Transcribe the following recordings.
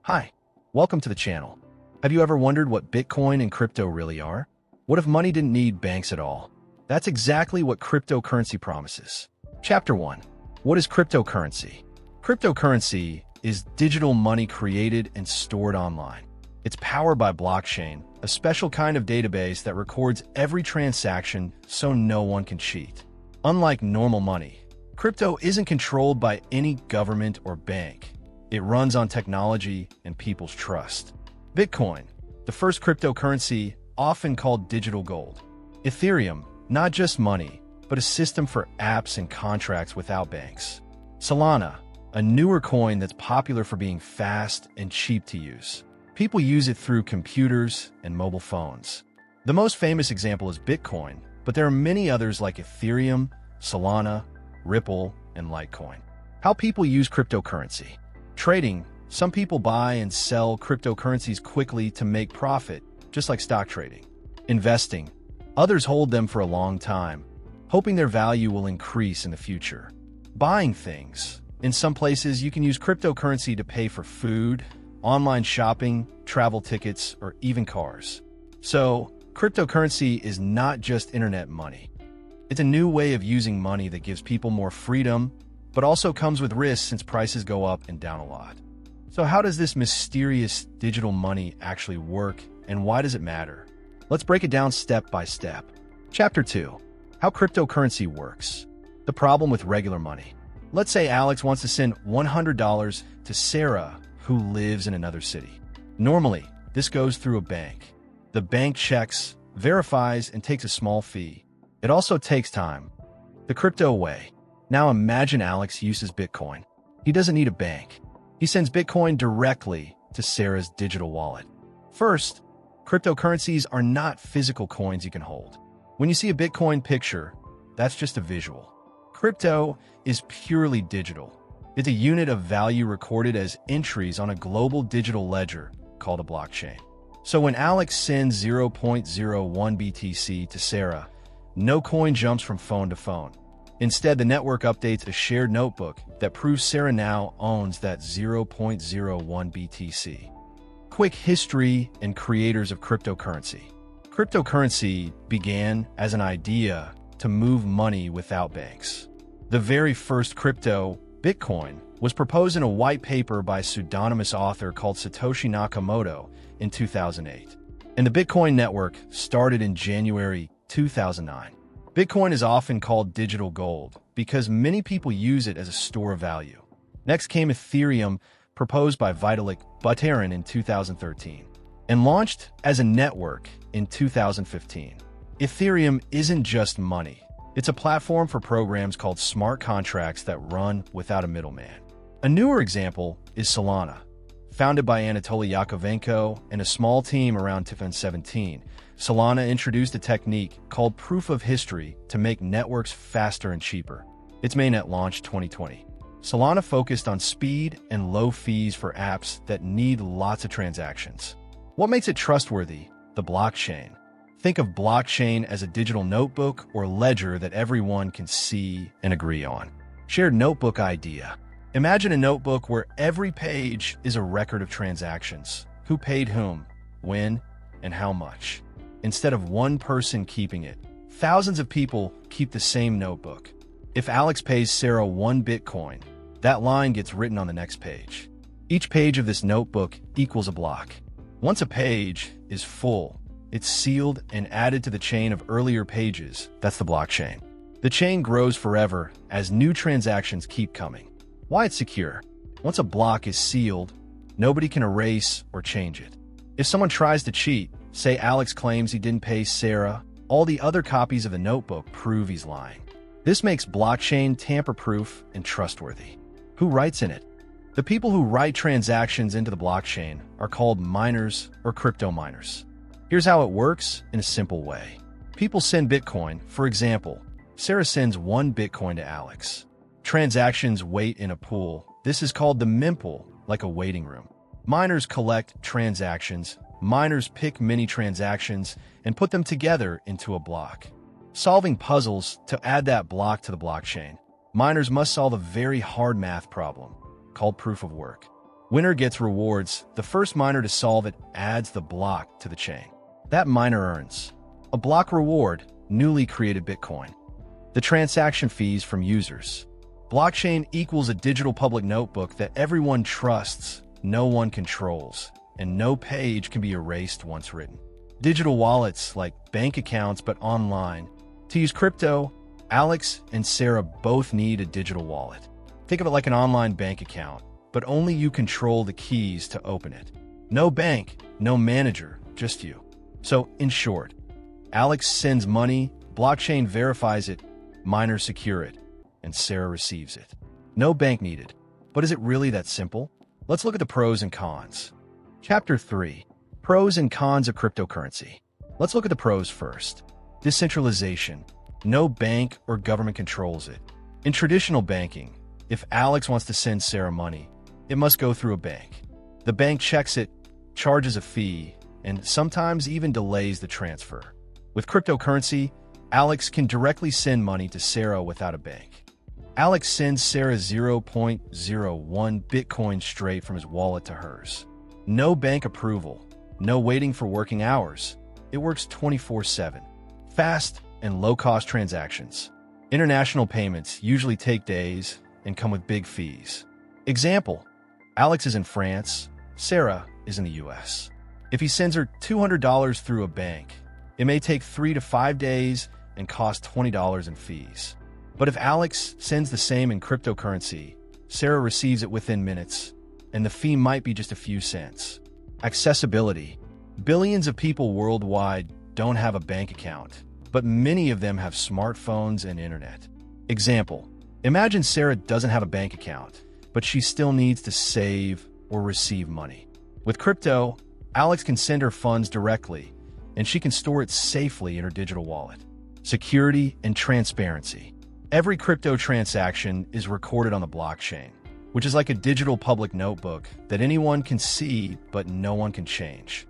Hi, welcome to the channel. Have you ever wondered what Bitcoin and crypto really are? What if money didn't need banks at all? That's exactly what cryptocurrency promises. Chapter 1. What is cryptocurrency? Cryptocurrency is digital money created and stored online. It's powered by blockchain, a special kind of database that records every transaction so no one can cheat. Unlike normal money, crypto isn't controlled by any government or bank. It runs on technology and people's trust. Bitcoin, the first cryptocurrency, often called digital gold. Ethereum, not just money, but a system for apps and contracts without banks. Solana, a newer coin that's popular for being fast and cheap to use. People use it through computers and mobile phones. The most famous example is Bitcoin, but there are many others like Ethereum, Solana, Ripple, and Litecoin. How people use cryptocurrency. Trading, some people buy and sell cryptocurrencies quickly to make profit, just like stock trading. Investing, others hold them for a long time, hoping their value will increase in the future. Buying things, in some places you can use cryptocurrency to pay for food, online shopping, travel tickets, or even cars. So, cryptocurrency is not just internet money. It's a new way of using money that gives people more freedom, but also comes with risks since prices go up and down a lot. So how does this mysterious digital money actually work, and why does it matter? Let's break it down step by step. Chapter 2. How cryptocurrency works. The problem with regular money. Let's say Alex wants to send $100 to Sarah, who lives in another city. Normally, this goes through a bank. The bank checks, verifies, and takes a small fee. It also takes time. The crypto way. Now imagine Alex uses Bitcoin. He doesn't need a bank. He sends Bitcoin directly to Sarah's digital wallet. First, cryptocurrencies are not physical coins you can hold. When you see a Bitcoin picture, that's just a visual. Crypto is purely digital. It's a unit of value recorded as entries on a global digital ledger called a blockchain. So when Alex sends 0.01 BTC to Sarah, no coin jumps from phone to phone. Instead, the network updates a shared notebook that proves Sarah now owns that 0.01 BTC. Quick history and creators of cryptocurrency. Cryptocurrency began as an idea to move money without banks. The very first crypto, Bitcoin, was proposed in a white paper by a pseudonymous author called Satoshi Nakamoto in 2008. And the Bitcoin network started in January 2009. Bitcoin is often called digital gold because many people use it as a store of value. Next came Ethereum, proposed by Vitalik Buterin in 2013, and launched as a network in 2015. Ethereum isn't just money. It's a platform for programs called smart contracts that run without a middleman. A newer example is Solana. Founded by Anatoly Yakovenko and a small team around 2017, Solana introduced a technique called proof of history to make networks faster and cheaper. Its mainnet launched 2020. Solana focused on speed and low fees for apps that need lots of transactions. What makes it trustworthy? The blockchain. Think of blockchain as a digital notebook or ledger that everyone can see and agree on. Shared notebook idea. Imagine a notebook where every page is a record of transactions. Who paid whom, when, and how much. Instead of one person keeping it, thousands of people keep the same notebook. If Alex pays Sarah 1 Bitcoin, that line gets written on the next page. Each page of this notebook equals a block. Once a page is full, it's sealed and added to the chain of earlier pages. That's the blockchain. The chain grows forever as new transactions keep coming. Why it's secure? Once a block is sealed, nobody can erase or change it. If someone tries to cheat, say Alex claims he didn't pay Sarah, all the other copies of the notebook prove he's lying. This makes blockchain tamper-proof and trustworthy. Who writes in it? The people who write transactions into the blockchain are called miners or crypto miners. Here's how it works in a simple way. People send Bitcoin. For example, Sarah sends 1 Bitcoin to Alex. Transactions wait in a pool. This is called the mempool, like a waiting room. Miners collect transactions. Miners pick many transactions and put them together into a block. Solving puzzles to add that block to the blockchain. Miners must solve a very hard math problem called proof of work. Winner gets rewards. The first miner to solve it adds the block to the chain. That miner earns a block reward, newly created Bitcoin. The transaction fees from users. Blockchain equals a digital public notebook that everyone trusts, no one controls, and no page can be erased once written. Digital wallets like bank accounts but online. To use crypto, Alex and Sarah both need a digital wallet. Think of it like an online bank account, but only you control the keys to open it. No bank, no manager, just you. So, in short, Alex sends money, blockchain verifies it, miners secure it, and Sarah receives it. No bank needed. But is it really that simple? Let's look at the pros and cons. Chapter 3. Pros and cons of cryptocurrency. Let's look at the pros first. Decentralization. No bank or government controls it. In traditional banking, if Alex wants to send Sarah money, it must go through a bank. The bank checks it, charges a fee, and sometimes even delays the transfer. With cryptocurrency, Alex can directly send money to Sarah without a bank. Alex sends Sarah 0.01 Bitcoin straight from his wallet to hers. No bank approval, no waiting for working hours. It works 24/7. Fast and low-cost transactions. International payments usually take days and come with big fees. Example, Alex is in France, Sarah is in the US. If he sends her $200 through a bank, it may take 3 to 5 days and cost $20 in fees. But if Alex sends the same in cryptocurrency, Sarah receives it within minutes, and the fee might be just a few cents. Accessibility. Billions of people worldwide don't have a bank account, but many of them have smartphones and internet. Example, imagine Sarah doesn't have a bank account, but she still needs to save or receive money. With crypto, Alex can send her funds directly, and she can store it safely in her digital wallet. Security and transparency. Every crypto transaction is recorded on the blockchain, which is like a digital public notebook that anyone can see but no one can change.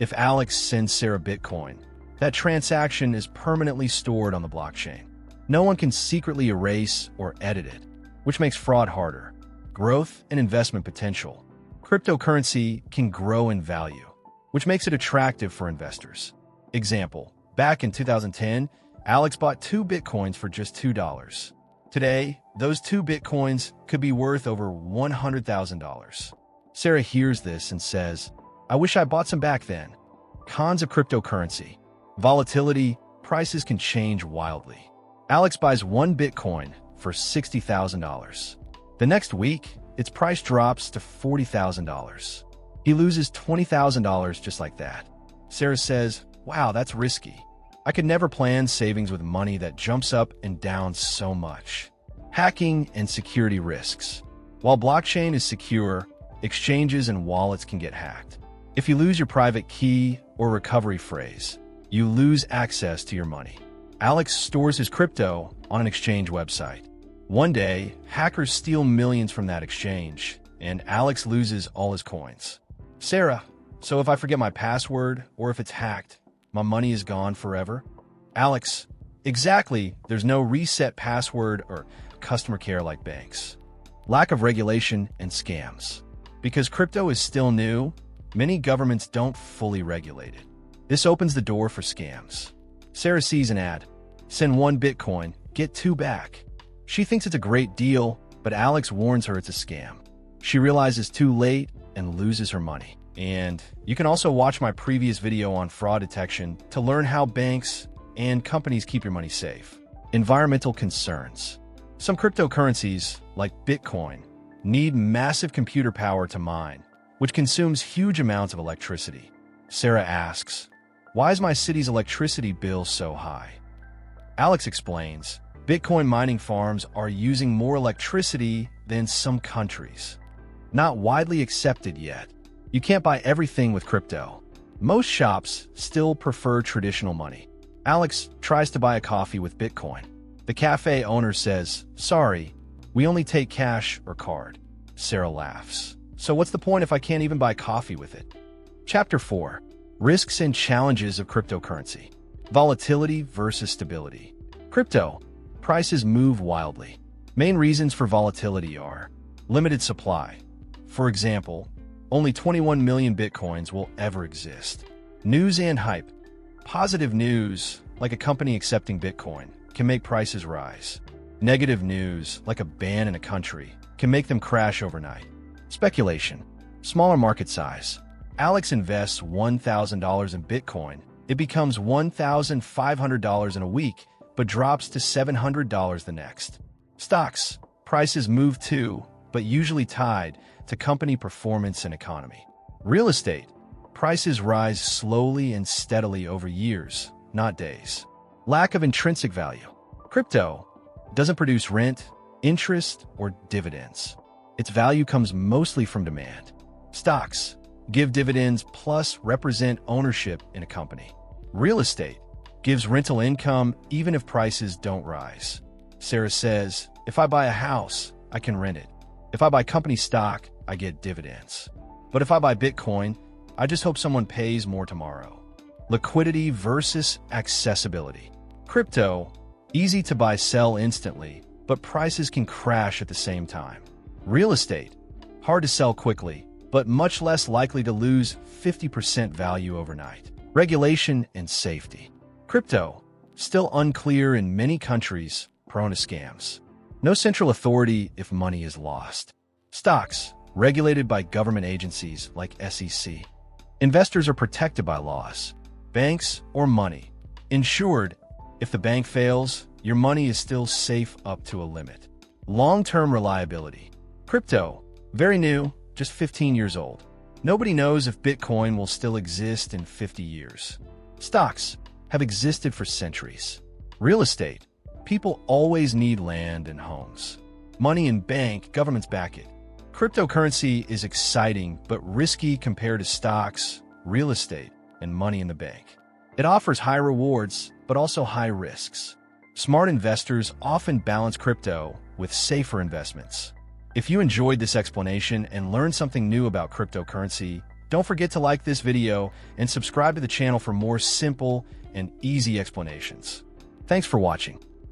If Alex sends Sarah Bitcoin, that transaction is permanently stored on the blockchain. No one can secretly erase or edit it, which makes fraud harder. Growth and investment potential. Cryptocurrency can grow in value, which makes it attractive for investors. Example, back in 2010, Alex bought 2 Bitcoins for just $2. Today, those 2 Bitcoins could be worth over $100,000. Sarah hears this and says, I wish I bought some back then. Cons of cryptocurrency. Volatility, prices can change wildly. Alex buys 1 Bitcoin for $60,000. The next week, its price drops to $40,000. He loses $20,000 just like that. Sarah says, wow, that's risky. I could never plan savings with money that jumps up and down so much. Hacking and security risks. While blockchain is secure, exchanges and wallets can get hacked. If you lose your private key or recovery phrase, you lose access to your money. Alex stores his crypto on an exchange website. One day, hackers steal millions from that exchange, and Alex loses all his coins. Sarah, so if I forget my password or if it's hacked, my money is gone forever? Alex, exactly, there's no reset password or customer care like banks. Lack of regulation and scams. Because crypto is still new, many governments don't fully regulate it. This opens the door for scams. Sarah sees an ad. Send 1 Bitcoin, get 2 back. She thinks it's a great deal, but Alex warns her it's a scam. She realizes too late and loses her money. And you can also watch my previous video on fraud detection to learn how banks and companies keep your money safe. Environmental concerns. Some cryptocurrencies, like Bitcoin, need massive computer power to mine, which consumes huge amounts of electricity. Sarah asks, why is my city's electricity bill so high? Alex explains, Bitcoin mining farms are using more electricity than some countries. Not widely accepted yet. You can't buy everything with crypto. Most shops still prefer traditional money. Alex tries to buy a coffee with Bitcoin. The cafe owner says, sorry, we only take cash or card. Sarah laughs. So what's the point if I can't even buy coffee with it? Chapter 4. Risks and challenges of cryptocurrency. Volatility versus stability. Crypto. Prices move wildly. Main reasons for volatility are limited supply. For example, only 21 million Bitcoins will ever exist. News and hype. Positive news, like a company accepting Bitcoin, can make prices rise. Negative news, like a ban in a country, can make them crash overnight. Speculation. Smaller market size. Alex invests $1,000 in Bitcoin. It becomes $1,500 in a week, but drops to $700 the next. Stocks. Prices move too, but usually tied to company performance and economy. Real estate. Prices rise slowly and steadily over years, not days. Lack of intrinsic value. Crypto doesn't produce rent, interest, or dividends. Its value comes mostly from demand. Stocks give dividends plus represent ownership in a company. Real estate gives rental income even if prices don't rise. Sarah says, if I buy a house, I can rent it. If I buy company stock, I get dividends. But if I buy Bitcoin, I just hope someone pays more tomorrow. Liquidity versus accessibility. Crypto, easy to buy, sell instantly, but prices can crash at the same time. Real estate, hard to sell quickly, but much less likely to lose 50% value overnight. Regulation and safety. Crypto, still unclear in many countries, prone to scams. No central authority if money is lost. Stocks, regulated by government agencies like SEC. Investors are protected by laws. Banks or money. Insured, if the bank fails, your money is still safe up to a limit. Long-term reliability. Crypto, very new, just 15 years old. Nobody knows if Bitcoin will still exist in 50 years. Stocks have existed for centuries. Real estate, people always need land and homes. Money in bank, governments back it. Cryptocurrency is exciting but risky compared to stocks, real estate, and money in the bank. It offers high rewards, but also high risks. Smart investors often balance crypto with safer investments. If you enjoyed this explanation and learned something new about cryptocurrency, don't forget to like this video and subscribe to the channel for more simple and easy explanations. Thanks for watching.